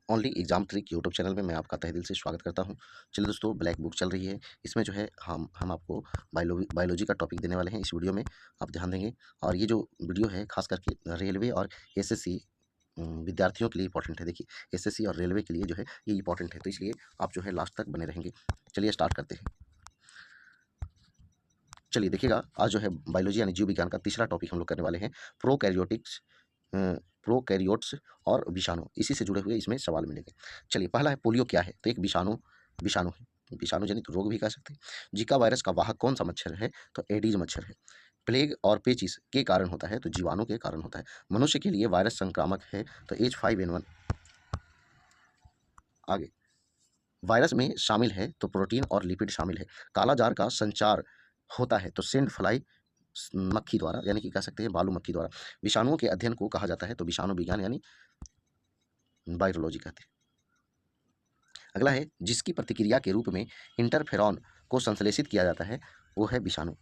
Only exam trick YouTube channel में मैं आपका तहे दिल से स्वागत करता हूं। चलिए दोस्तों, ब्लैक बुक चल रही है। इसमें जो है हम आपको बायोलॉजी का टॉपिक देने वाले हैं इस वीडियो में। आप ध्यान देंगे। और ये जो वीडियो है खास करके रेलवे और एसएससी विद्यार्थियों के लिए इंपॉर्टेंट है। देखिए, एसएससी और रेलवे के लिए जो है ये इंपॉर्टेंट है, तो इसलिए आप जो है लास्ट तक बने रहेंगे। चलिए स्टार्ट करते हैं। चलिए देखिएगा, आज जो है बायोलॉजी यानी जीव विज्ञान का तीसरा टॉपिक हम लोग करने वाले हैं। प्रोकैरियोटिक्स प्रोकैरियोट्स और विषाणु, इसी से जुड़े हुए इसमें सवाल मिलेंगे। चलिए, पहला है पोलियो क्या है? तो एक विषाणु विषाणु है, विषाणु जनित रोग भी कह सकते हैं। जीका वायरस का वाहक कौन सा मच्छर है? तो एडीज मच्छर है। प्लेग और पेचिस के कारण होता है? तो जीवाणु के कारण होता है। मनुष्य के लिए वायरस संक्रामक है? तो H5N1। आगे, वायरस में शामिल है तो प्रोटीन और लिपिड शामिल है। काला जार का संचार होता है तो सेंड फ्लाई मक्खी द्वारा, यानी कि कह सकते हैं बालू मक्खी द्वारा। विषाणुओं के अध्ययन को कहा जाता है तो विषाणु विज्ञान यानी वायरोलॉजी कहते हैं। अगला है, जिसकी प्रतिक्रिया के रूप में इंटरफेरॉन को संश्लेषित किया जाता है वो है विषाणु।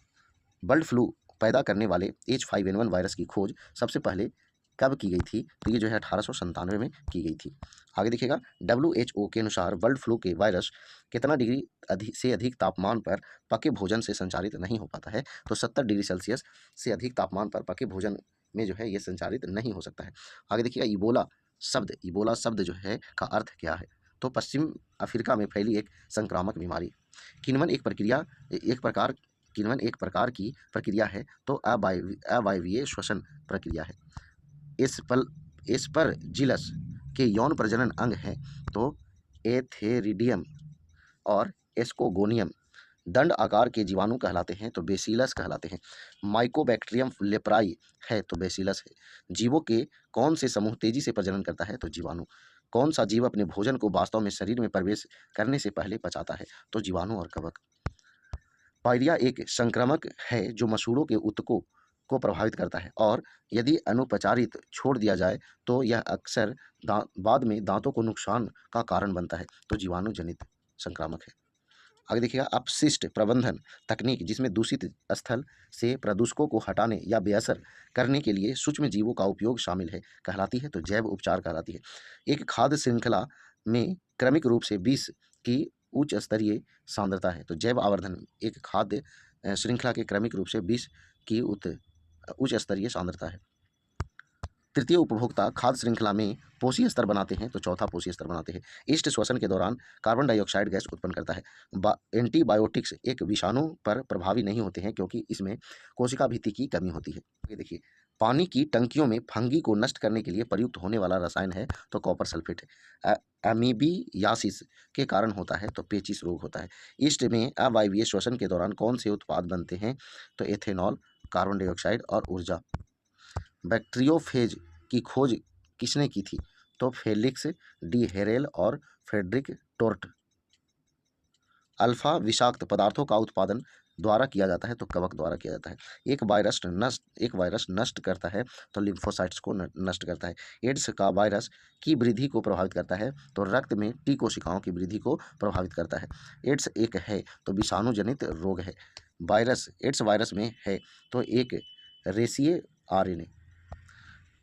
बर्ड फ्लू पैदा करने वाले H5N1 वायरस की खोज सबसे पहले कब की गई थी? तो ये जो है 1897 में की गई थी। आगे देखिएगा, WHO के अनुसार बर्ड फ्लू के वायरस कितना डिग्री से अधिक तापमान पर पके भोजन से संचारित नहीं हो पाता है? तो 70 डिग्री सेल्सियस से अधिक तापमान पर पके भोजन में जो है ये संचारित नहीं हो सकता है। आगे देखिएगा, इबोला शब्द जो है का अर्थ क्या है? तो पश्चिम अफ्रीका में फैली एक संक्रामक बीमारी। किण्वन एक प्रकार की प्रक्रिया है तो अवायवीय श्वसन प्रक्रिया है। एस्परजिलस के यौन प्रजनन अंग हैं तो एथेरिडियम और एस्कोगोनियम। दंड आकार के जीवाणु कहलाते हैं तो बेसिलस कहलाते हैं। माइकोबैक्टीरियम लेप्राई है तो बेसिलस है। जीवों के कौन से समूह तेजी से प्रजनन करता है? तो जीवाणु। कौन सा जीव अपने भोजन को वास्तव में शरीर में प्रवेश करने से पहले पचाता है? तो जीवाणु और कवक। पायरिया एक संक्रामक है जो मसूड़ों के ऊतकों को प्रभावित करता है और यदि अनुपचारित छोड़ दिया जाए तो यह अक्सर बाद में दांतों को नुकसान का कारण बनता है। तो जीवाणु जनित संक्रामक है। आगे देखिएगा, अपशिष्ट प्रबंधन तकनीक जिसमें दूषित स्थल से प्रदूषकों को हटाने या बेअसर करने के लिए सूक्ष्म जीवों का उपयोग शामिल है, कहलाती है तो जैव उपचार कहलाती है। एक खाद्य श्रृंखला में क्रमिक रूप से 20 की उच्च स्तरीय सांद्रता है तो जैव आवर्धन एक खाद्य श्रृंखला के क्रमिक रूप से 20 की उच्च स्तरीय सांद्रता है। तृतीय उपभोक्ता खाद्य श्रृंखला में पोषी स्तर बनाते हैं तो चौथा पोषी स्तर बनाते हैं। ईस्ट श्वसन के दौरान कार्बन डाइऑक्साइड गैस उत्पन्न करता है। एंटीबायोटिक्स एक विषाणु पर प्रभावी नहीं होते हैं क्योंकि इसमें कोशिका भित्ति की कमी होती है। ये देखिए, पानी की टंकियों में फंगी को नष्ट करने के लिए प्रयुक्त होने वाला रसायन है तो कॉपर सल्फेट है। अमीबियासिस के कारण होता है तो पेचिस रोग होता है। ईस्ट में अवायवीय श्वसन के दौरान कौन से उत्पाद बनते हैं? तो एथेनॉल, कार्बन डाइऑक्साइड और ऊर्जा। बैक्टीरियोफेज की खोज किसने की थी? तो फेलिक्स डी हेरेल और फ्रेडरिक टोर्ट। अल्फा विषाक्त पदार्थों का उत्पादन द्वारा किया जाता है तो कवक द्वारा किया जाता है। एक वायरस नष्ट करता है तो लिम्फोसाइट्स को नष्ट करता है। एड्स का वायरस की वृद्धि को प्रभावित करता है तो रक्त में टी कोशिकाओं की वृद्धि को प्रभावित करता है। एड्स एक है तो विषाणु जनित रोग है। एड्स वायरस में है तो एक रेसिए आरएनए।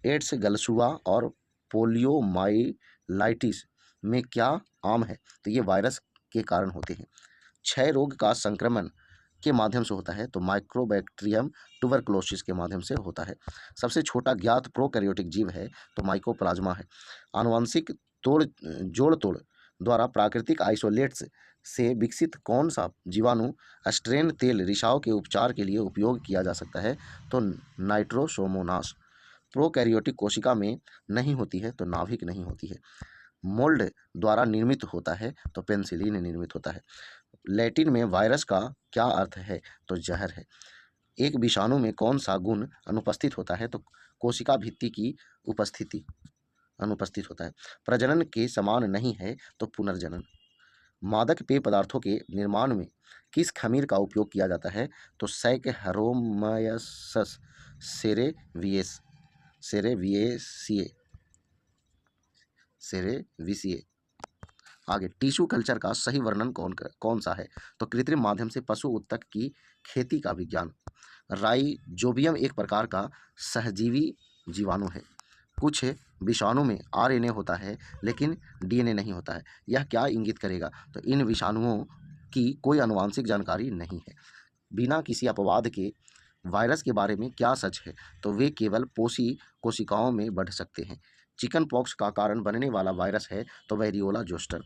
एड्स, गलसुआ और पोलियोमाइलाइटिस में क्या आम है? तो ये वायरस के कारण होते हैं। क्षय रोग का संक्रमण के माध्यम से होता है तो माइक्रोबैक्टीरियम ट्यूबरकुलोसिस के माध्यम से होता है। सबसे छोटा ज्ञात प्रोकैरियोटिक जीव है तो माइकोप्लाज्मा है। आनुवंशिक जोड़ तोड़ द्वारा प्राकृतिक आइसोलेट्स से विकसित कौन सा जीवाणु स्ट्रेन तेल रिसाव के उपचार के लिए उपयोग किया जा सकता है? तो नाइट्रोसोमोनास। प्रोकैरियोटिक कोशिका में नहीं होती है तो नाभिक नहीं होती है। मोल्ड द्वारा निर्मित होता है तो पेनिसिलिन निर्मित होता है। लैटिन में वायरस का क्या अर्थ है? तो जहर है। एक विषाणु में कौन सा गुण अनुपस्थित होता है? तो कोशिका भित्ति की उपस्थिति अनुपस्थित होता है। प्रजनन के समान नहीं है तो पुनर्जनन। मादक पेय पदार्थों के निर्माण में किस खमीर का उपयोग किया जाता है? तो सैकहरोमायसस सेरेवियस सेरेविएसिए सेरेविसिए। आगे, टिश्यू कल्चर का सही वर्णन कौन सा है? तो कृत्रिम माध्यम से पशु उत्तक की खेती का विज्ञान। राइजोबियम एक प्रकार का सहजीवी जीवाणु है। कुछ विषाणु में आरएनए होता है लेकिन डीएनए नहीं होता है। यह क्या इंगित करेगा? तो इन विषाणुओं की कोई आनुवांशिक जानकारी नहीं है। बिना किसी अपवाद के वायरस के बारे में क्या सच है? तो वे केवल पोषी कोशिकाओं में बढ़ सकते हैं। चिकन पॉक्स का कारण बनने वाला वायरस है तो वेरियोला जोस्टर।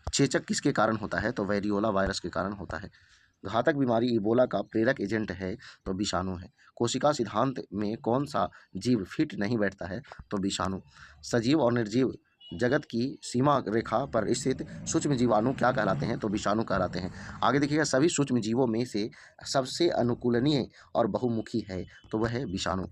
चेचक किसके कारण होता है? तो वेरियोला वायरस के कारण होता है। घातक बीमारी इबोला का प्रेरक एजेंट है तो विषाणु है। कोशिका सिद्धांत में कौन सा जीव फिट नहीं बैठता है? तो विषाणु। सजीव और निर्जीव जगत की सीमा रेखा पर स्थित सूक्ष्म जीवाणु क्या कहलाते हैं? तो विषाणु कहलाते हैं। आगे देखिएगा, सभी सूक्ष्म जीवों में से सबसे अनुकूलनीय और बहुमुखी है तो वह है विषाणु।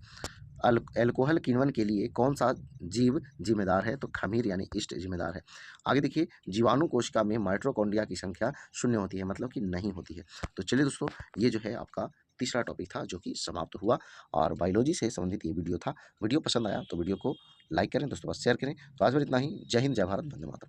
अल्कोहल किण्वन के लिए कौन सा जीव जिम्मेदार है? तो खमीर यानी ईस्ट जिम्मेदार है। आगे देखिए, जीवाणु कोशिका में माइटोकॉन्ड्रिया की संख्या शून्य होती है, मतलब कि नहीं होती है। तो चलिए दोस्तों, ये जो है आपका तीसरा टॉपिक था जो कि समाप्त हुआ और बायोलॉजी से संबंधित ये वीडियो था। वीडियो पसंद आया तो वीडियो को लाइक करें, दोस्तों पास शेयर करें। तो आज फिर इतना ही। जय हिंद, जय भारत, वंदे मातरम।